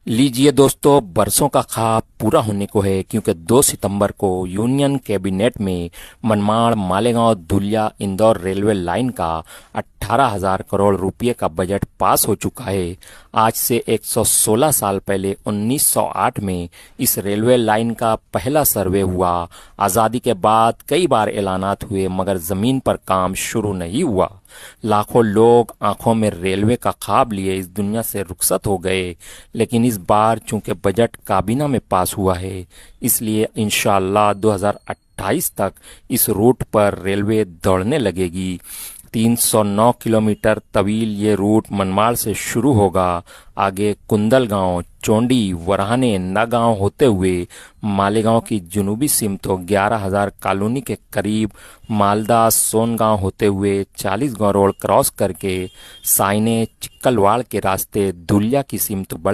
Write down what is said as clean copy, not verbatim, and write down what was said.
लीजिए दोस्तों, बरसों का ख्वाब पूरा होने को है क्योंकि 2 सितंबर को यूनियन कैबिनेट में मनमाड़ मालेगांव धुलिया इंदौर रेलवे लाइन का 18,000 करोड़ रुपए का बजट पास हो चुका है। आज से 116 साल पहले 1908 में इस रेलवे लाइन का पहला सर्वे हुआ। आज़ादी के बाद कई बार ऐलानात हुए मगर ज़मीन पर काम शुरू नहीं हुआ। लाखों लोग आंखों में रेलवे का ख्वाब लिए इस दुनिया से रुखसत हो गए, लेकिन इस बार चूंकि बजट काबीना में पास हुआ है, इसलिए इंशाअल्लाह 2028 तक इस रूट पर रेलवे दौड़ने लगेगी। 309 किलोमीटर तवील ये रूट मनमाड़ से शुरू होगा, आगे कुंदलगांव, चौंडी, वरहाने, नागांव होते हुए मालेगांव की जुनूबी सिमतों 11,000 कॉलोनी के करीब मालदा सोनगांव होते हुए 40 गांव रोड क्रॉस करके साइने चिक्कलवाड़ के रास्ते धुलिया की सिमत बढ़े